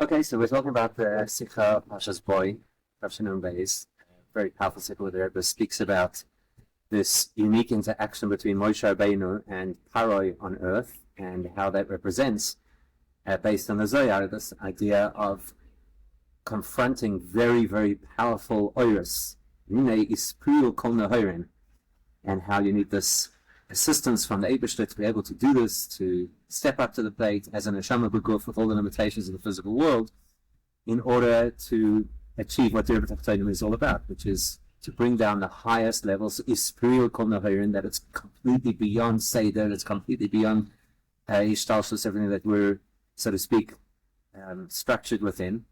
Okay, so we're talking about the Sikha Parshas Boy, Parshas Beis, very powerful Sikha where the Rabbi speaks about this unique interaction between Moshe Rabbeinu and Paroi on earth and how that represents, based on the Zohar, this idea of confronting very, very powerful Oiris, and how you need this assistance from the Eibishter to be able to do this, to step up to the plate as an Neshama B'guf with all the limitations of the physical world, in order to achieve what the Avtzon is all about, which is to bring down the highest levels, that it's completely beyond Seder, it's completely beyond Ishtalshus, everything that we're, so to speak, structured within,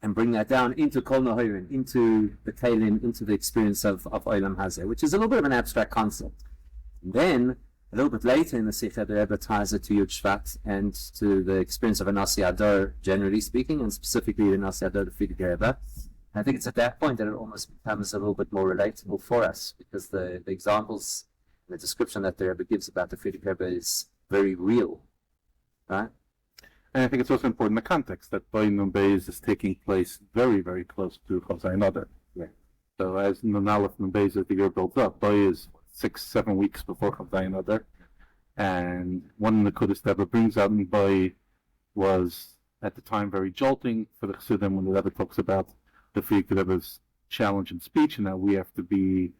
and bring that down into Kol Nahirin, into the Kalim, into the experience of Olam Hazeh, which is a little bit of an abstract concept. And then, a little bit later in the Sikha, the Rebbe ties it to Yud Shvat and to the experience of a Nasi Ador, generally speaking, and specifically the Nasi Ador, the Frierdiker Rebbe. I think it's at that point that it almost becomes a little bit more relatable for us, because the examples, the description that the Rebbe gives about the Frierdiker Rebbe is very real, right? And I think it's also important in the context that Boy Nun Beis is taking place very, very close to Chazai Nadar. Yeah. So as Nun Aleph Nun Beis, as the year builds up, Boy is 6-7 weeks before Chazai Nadar. And one Nekudas that Rebbe brings out in Boy was, at the time, very jolting for the Chassidim when the Rebbe talks about the Frierdiker Rebbe's challenge in speech, and that we have to be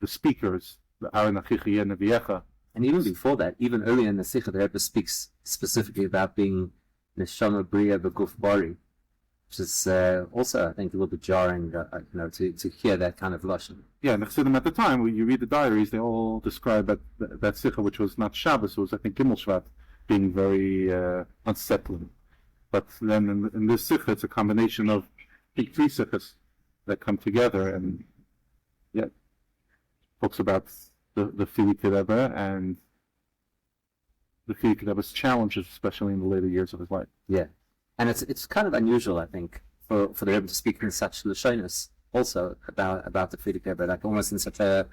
the speakers, the Aron Achicha Neviecha. And even before that, even earlier in the Sikha, the Rebbe speaks specifically about being Neshama Bria B'guf Bari, which is also, I think, a little bit jarring, to hear that kind of lashon. Yeah, and the Chassidim at the time, when you read the diaries, they all describe that Sikha, which was not Shabbos, it was, I think, Gimel Shvat, being very unsettling. But then in this Sikha, it's a combination of, I think, 3 Sikhas that come together, and yeah, talks about the Frierdiker Rebbe and the Frierdiker Rebbe's challenges, especially in the later years of his life. Yeah, and it's kind of unusual, I think, for the Rebbe to speak in such lashonos also about the Frierdiker Rebbe, like almost in such a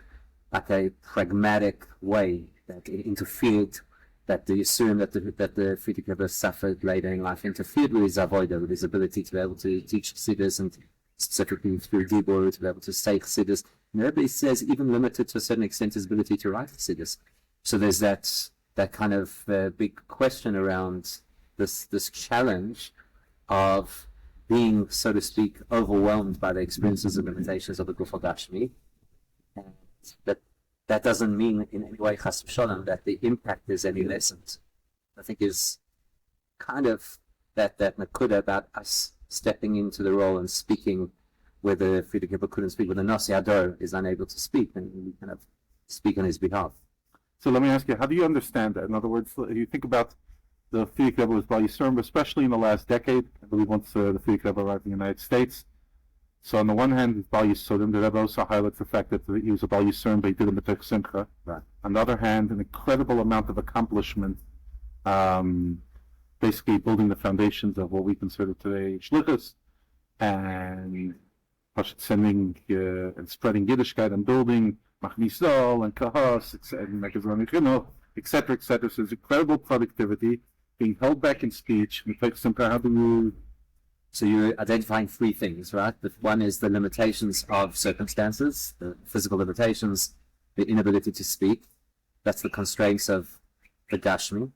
pragmatic way that it interfered, that the Yisurim that the Frierdiker Rebbe suffered later in life interfered with his avodah, with his ability to be able to teach Chassidus, and specifically through Dibur to be able to say Chassidus. And the Rebbe says even limited to a certain extent his ability to write Chassidus. So there's that kind of big question around this challenge of being, so to speak, overwhelmed by the experiences and limitations of the Guf HaGashmi. And that doesn't mean in any way, Chas v'Shalom, that the impact is any lessened. I think is kind of that nakuda about us stepping into the role and speaking where the Frierdiker Rebbe couldn't speak, where the Nasi Ador is unable to speak, and we kind of speak on his behalf. So let me ask you, how do you understand that? In other words, you think about the Frierdiker Rebbe was Bal Yisurim, especially in the last decade. I believe once the Frierdiker Rebbe arrived in the United States. So on the one hand, Bal Yisurim, the Rebbe also highlights the fact that he was a Bal Yisurim, but he did it with Simcha. Right. On the other hand, an incredible amount of accomplishment, basically building the foundations of what we consider today Shlichus, and sending and spreading Yiddishkeit and building Machnisol and Kahas and Mekazrami Chinuch, etc., etc. So there's incredible productivity being held back in speech. So you're identifying 3 things, right? One is the limitations of circumstances, the physical limitations, the inability to speak. That's the constraints of the Gashmi.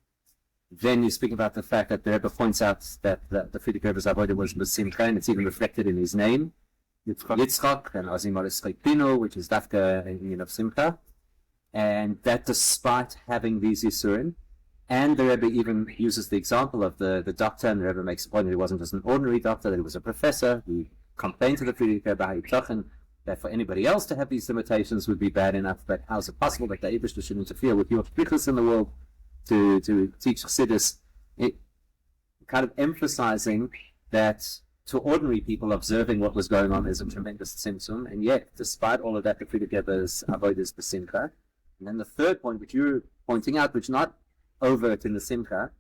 Then you speak about the fact that the Rebbe points out that the Frierdiker Rebbe's avodah was B'simcha, and it's even reflected in his name, Yitzchak, and Azim Arischai Pino, which is Dafka in of Simcha, and that despite having these Yisurim, and the Rebbe even uses the example of the doctor, and the Rebbe makes a point that he wasn't just an ordinary doctor, that he was a professor who complained to the Frierdiker Rebbe that for anybody else to have these limitations would be bad enough, but how is it possible that the Eibishter should interfere with your shlichus in the world to teach Chassidus? It kind of emphasizing that to ordinary people observing what was going on is a tremendous tzimtzum, and yet, despite all of that, the Frierdiker Rebbe's avodah is b'simcha. And then the third point, which you're pointing out, which not overt in the Sikha,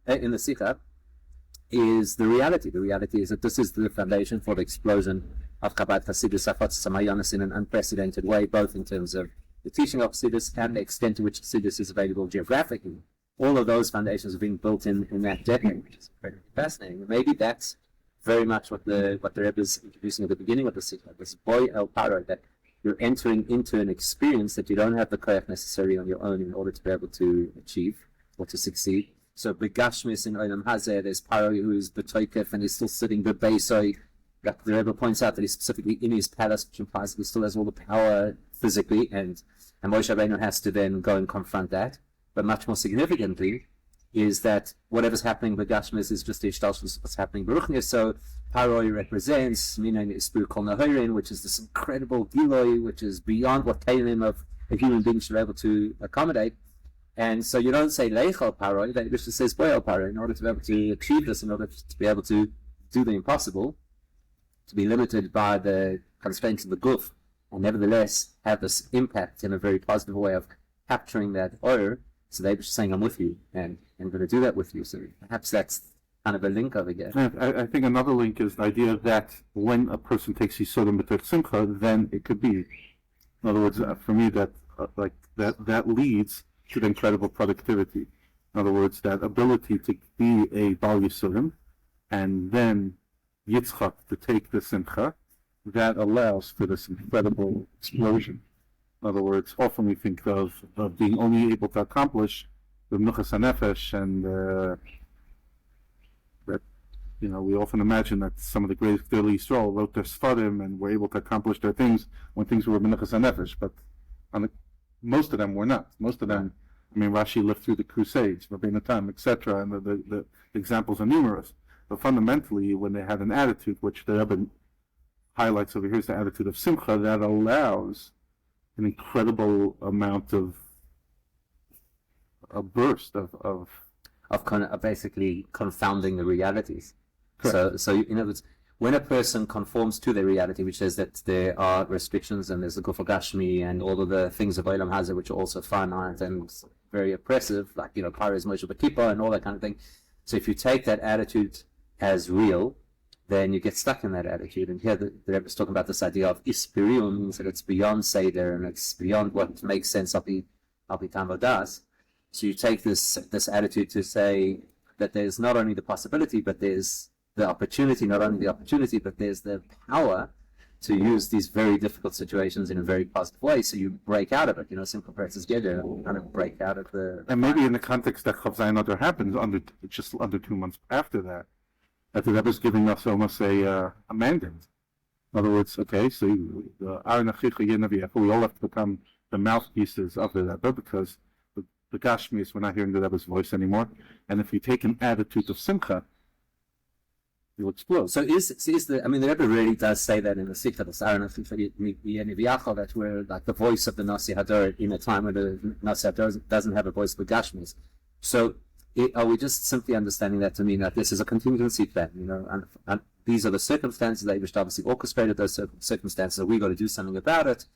is the reality. The reality is that this is the foundation for the explosion of Chabad Hasidus Avtzon Samayonis in an unprecedented way, both in terms of the teaching of Hasidus and the extent to which Hasidus is available geographically all of those foundations are being built in that decade, which is incredibly fascinating. And maybe that's very much what the Rebbe is introducing at the beginning of the Sikha, this boy el paro, that you're entering into an experience that you don't have the koyach necessary on your own in order to be able to achieve or to succeed. So begashmis in Olam Hazeh, there's Paro who is betoikef and he's still sitting bebeisoi. The Rebbe points out that he's specifically in his palace, which implies that he still has all the power physically, and Moshe Rabbeinu has to then go and confront that. But much more significantly is that whatever's happening with Gashmis is just the ishtalshus what's happening Baruchnis. So Paroi represents Minan Ispur Kol Nahorin, which is this incredible Giloi, which is beyond what Kalim of a human being should be able to accommodate. And so you don't say Leichel Paroi, that just says Boel Paroi, in order to be able to achieve this, in order to be able to do the impossible, to be limited by the constraints of the guf, and nevertheless have this impact in a very positive way of capturing that oil. So they're just saying, I'm with you, and I'm going to do that with you. So perhaps that's kind of a link over here. I think another link is the idea that when a person takes Yisodom B'Tech Simcha, then it could be. In other words, for me, that that leads to the incredible productivity. In other words, that ability to be a Bal Yisodom, and then Yitzchak to take the Simcha, that allows for this incredible explosion. In other words, often we think of being only able to accomplish the Menuchas HaNefesh, and that, we often imagine that some of the greatest Gedolei Yisrael wrote their Sfarim and were able to accomplish their things when things were Menuchas HaNefesh, but most of them were not. Most of them, Rashi lived through the Crusades, Rabbi Natan, etc., and the examples are numerous. But fundamentally, when they had an attitude, which the Rebbe highlights over here, is the attitude of Simcha, that allows an incredible amount of a burst of basically confounding the realities. So in other words, when a person conforms to their reality, which says that there are restrictions and there's the Guf Gashmi and all of the things of Olam Hazeh, which are also finite and very oppressive, like Paris Moshe B'Kippah and all that kind of thing. So if you take that attitude as real, then you get stuck in that attitude. And here the Rebbe is talking about this idea of ispirium, means that it's beyond Seder and it's beyond what makes sense of the Vodas. So you take this attitude to say that there's not only the possibility, but there's the opportunity, not only the opportunity, but there's the power to use these very difficult situations in a very positive way. So you break out of it, simple practice together, kind of break out of the... And maybe in the context that Chav Zayin Adar happens just under 2 months after that, that the Rebbe is giving us almost a mandate. In other words, okay, so we all have to become the mouthpieces of the Rebbe, because the Gashmis, we're not hearing the Rebbe's voice anymore. And if we take an attitude of Simcha, you'll explode. So the Rebbe really does say that in the Sikha, that we're like the voice of the Nasi Hador in a time when the Nasi Hador doesn't have a voice for Gashmis. So are we just simply understanding that to mean that this is a contingency plan, and these are the circumstances that Eibush obviously orchestrated those circumstances, so we got to do something about it,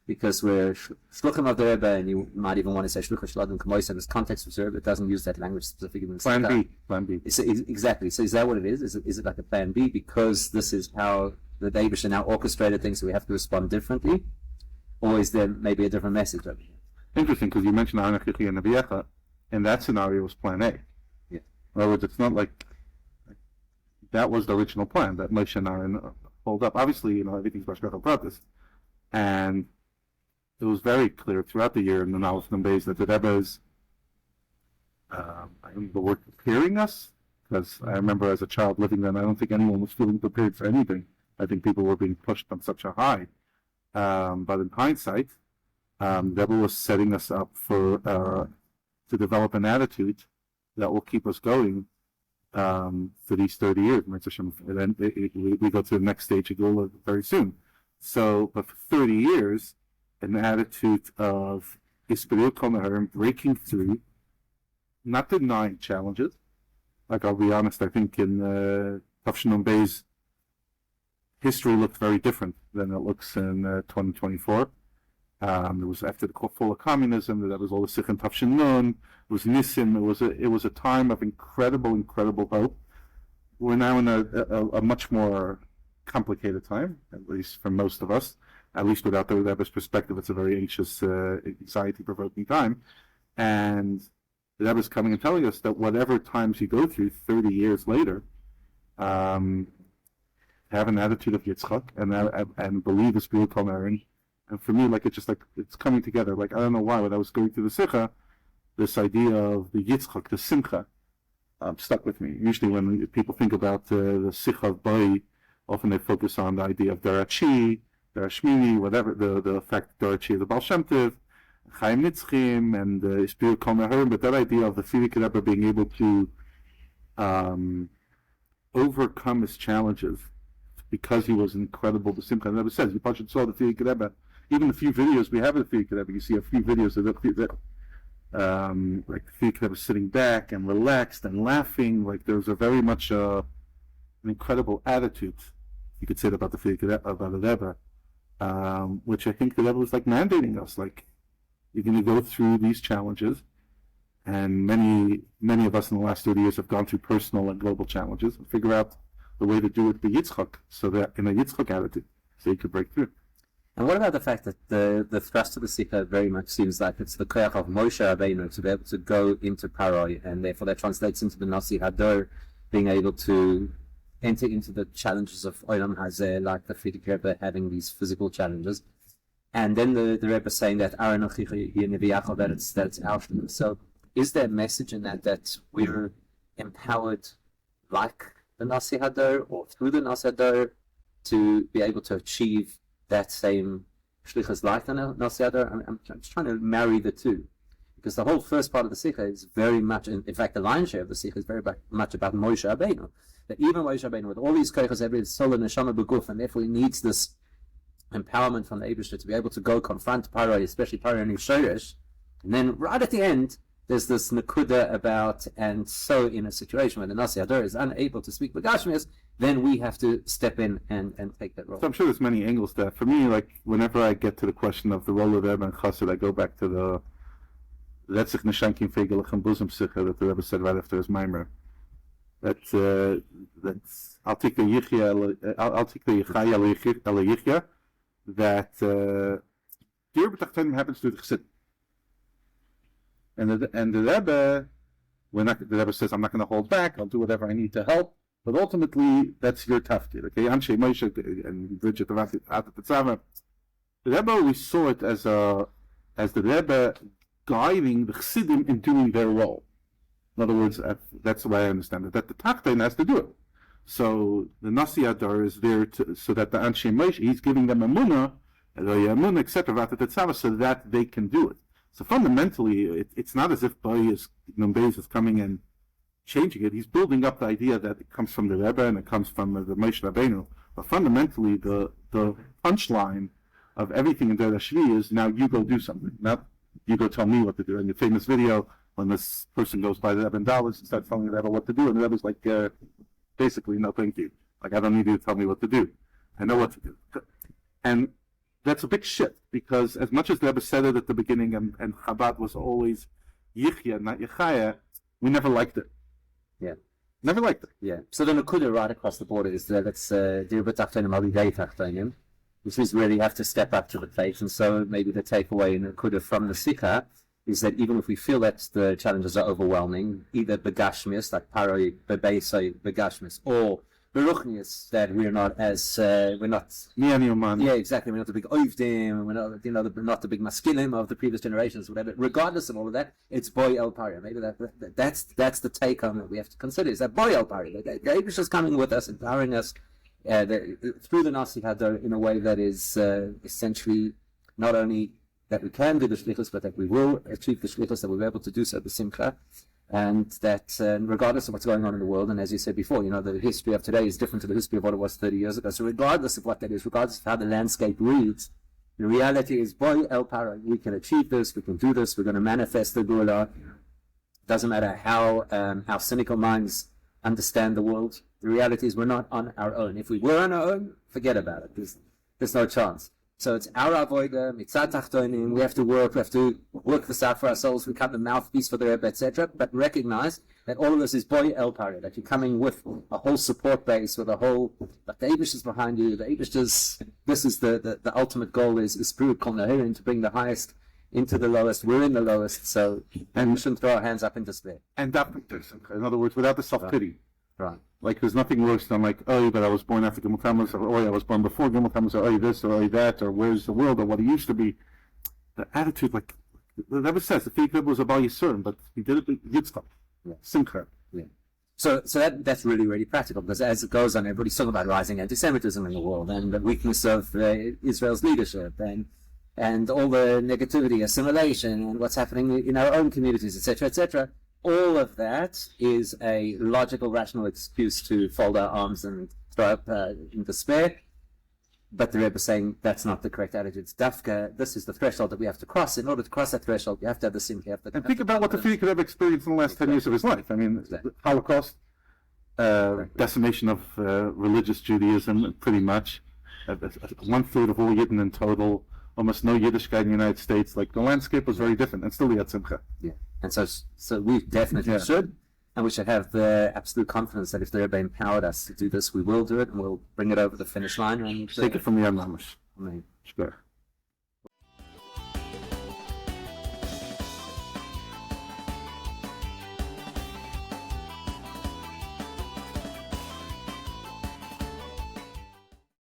because we're shluchim of the Rebbe, and you might even want to say shluchim shladim kamois in this context, which the Rebbe doesn't use that language specifically in the Plan B. Exactly. So is that what it is? Is it like a plan B, because this is how the Eibush now orchestrated things, so we have to respond differently? Or is there maybe a different message over here? Interesting, because you mentioned Anachichi and Nabiecha. In that scenario, was Plan A. Yeah. In other words, it's not like that was the original plan that Moshe and Aaron hold up. Obviously, everything's Bashkach Pratis. And it was very clear throughout the year in the Nalef Nambeis that the Rebbe is, the word preparing us, because I remember as a child living there, and I don't think anyone was feeling prepared for anything. I think people were being pushed on such a high. But in hindsight, the Rebbe was setting us up to develop an attitude that will keep us going for these 30 years. And then we go to the next stage of Gula very soon. So, but for 30 years, an attitude of Ispirut Kol Naharim, breaking through, not denying challenges. Like, I'll be honest, I think in Tafshinun Bey's history looked very different than it looks in 2024. It was after the fall of communism, that was all the Sikh and Tafshin Nun, it was Nisim, it was a time of incredible hope. We're now in a much more complicated time, at least for most of us. At least without the Rebbe's perspective, it's a very anxious, anxiety-provoking time. And the Rebbe is coming and telling us that whatever times you go through 30 years later, have an attitude of Yitzchak and believe the spirit called Aaron. And for me, like, it's just like, it's coming together. Like, I don't know why, when I was going through the Sikha, this idea of the Yitzchak, the Simcha, stuck with me. Usually when people think about the Sikha of Bai, often they focus on the idea of Darachi, Darashmini, whatever, the fact that Darachi is a Baal Shem Tov, Chaim Nitzchim, and the spirit called Aaron, but that idea of the Frierdiker Rebbe being able to overcome his challenges because he was incredible. The Simcha Rebbe says, you probably saw the Frierdiker Rebbe. Even the few videos we have of the Frierdiker Rebbe, you see a few videos of like the Frierdiker Rebbe sitting back and relaxed and laughing. Like there was a very much an incredible attitude, you could say that about the Frierdiker Rebbe, about the Rebbe, which I think the Rebbe was like mandating us. Like, you're going to go through these challenges, and many of us in the last 30 years have gone through personal and global challenges, and figure out the way to do it with Yitzchak, so that in a Yitzchak attitude, so you could break through. And what about the fact that the thrust of the Sikha very much seems like it's the koyach of Moshe Rabbeinu to be able to go into Paroi, and therefore that translates into the Nasi Hador, being able to enter into the challenges of Olam Hazeh, like the Frierdiker Rebbe having these physical challenges. And then the Rebbe saying that that it's our shlichus. So is there a message in that we're empowered like the Nasi Hador or through the Nasi Hador to be able to achieve that same shlichus like the Nasi Hador? I'm just trying to marry the two, because the whole first part of the Sikha is very much, in fact the lion's share of the Sikha is very much about Moshe Rabbeinu. That even Moshe Rabbeinu, with all these koichos, every soul and neshama b'guf, and therefore he needs this empowerment from the Eibishter to be able to go confront Paroi, especially Paroi and his Shoresh. And then right at the end, there's this nakuda about, and so in a situation where the Nasi Hador is unable to speak B'Gashmias, then we have to step in and take that role. So I'm sure there's many angles there. For me, like, whenever I get to the question of the role of Rebbe and Chassid, I go back to the Letzich Neshankim Fegelach and Buzim Sikha that the Rebbe said right after his Maimer. That's I'll take the Yichya, I'll take the Yichaya al Yichya, that the Rebbe Tachtonim happens to the Chassid. And the Rebbe, the Rebbe says, I'm not going to hold back, I'll do whatever I need to help, but ultimately, that's your tafkid. Okay, Anshe Moshe and Bridget the Rebbe, we saw it as the Rebbe guiding the Chassidim in doing their role. In other words, that's the way I understand it, that the Tachton has to do it. So the Nasi Hador is there so that the Anshe Moshe, he's giving them Emunah, etc., so that they can do it. So fundamentally, it's not as if Numbez is coming and changing it. He's building up the idea that it comes from the Rebbe and it comes from the Moshe Rabbeinu. But fundamentally, the punchline of everything in Der Shvi is, now you go do something. Not you go tell me what to do. In the famous video, when this person goes by the Rebbe in Dallas and starts telling the Rebbe what to do, and the Rebbe's like, basically, no thank you. Like, I don't need you to tell me what to do. I know what to do. And that's a big shift, because as much as the Rebbe said it at the beginning, and Chabad was always Yichya, not Yechaya, we never liked it. Yeah. Never liked it. Yeah. So the Nakuda right across the border is that it's Dirba Tachtonim, Alidei Tachtonim, which means we really have to step up to the plate. And so maybe the takeaway in Nakuda from the Sikha is that even if we feel that the challenges are overwhelming, either Begashmias, like Paroi, Bebeisai, Begashmias, or Beruchnius, that we're not as we're not. Yeah, exactly. We're not the big oivdim. We're not, not the big maskilim of the previous generations, whatever. Regardless of all of that, it's boy el paria. Maybe that's the take home that we have to consider. Is that boy el paria? The Eibush is coming with us, empowering us through the Nasi Hador in a way that is essentially not only that we can do the shlichus, but that we will achieve the shlichus, that we'll be able to do so with simcha. And that regardless of what's going on in the world, and as you said before, the history of today is different to the history of what it was 30 years ago. So regardless of what that is, regardless of how the landscape reads, the reality is, boy, El Para, we can achieve this, we can do this, we're going to manifest the Gula. Doesn't matter how cynical minds understand the world. The reality is we're not on our own. If we were on our own, forget about it. There's no chance. So it's our avoida, mitzat tachtonim. We have to work this out for ourselves. We cut the mouthpiece for the Rebbe, etc. But recognize that all of this is boy el pari, that you're coming with a whole support base, with a whole, but the Eibush is behind you. The Eibush is, this is the ultimate goal is spirit kol nahirin, to bring the highest into the lowest. We're in the lowest, so we shouldn't throw our hands up in despair. And that, in other words, without the self-pity. Right. Like, there's nothing worse than like, oh, but I was born after Gimel Tammuz, or oh, I was born before Gimel Tammuz, or oh, this, or oh, that, or where's the world, or what it used to be. The attitude, like, the Rebbe says, the Fig was about Yisurim, but he did it with Yitzchak. Yeah. Simcha. Yeah. So that's really, really practical, because as it goes on, everybody's talking about rising anti-Semitism in the world, and the weakness of Israel's leadership, and all the negativity, assimilation, and what's happening in our own communities, etc., etc. All of that is a logical, rational excuse to fold our arms and throw up in despair. But the Rebbe is saying that's not the correct attitude. It's dafka. This is the threshold that we have to cross. In order to cross that threshold, you have to have the simcha. And think about what the Frierdiker Rebbe experienced in the last 10 years of his life. I mean, the Holocaust, decimation of religious Judaism, pretty much. 1/3 of all Yidden in total. Almost no Yiddishkeit in the United States. Like, the landscape was very different, and still we had simcha. Yeah. And so we definitely should. And we should have the absolute confidence that if the Rebbe empowered us to do this, we will do it, and we'll bring it over the finish line. And take it from the Mamash. Amen. Sure.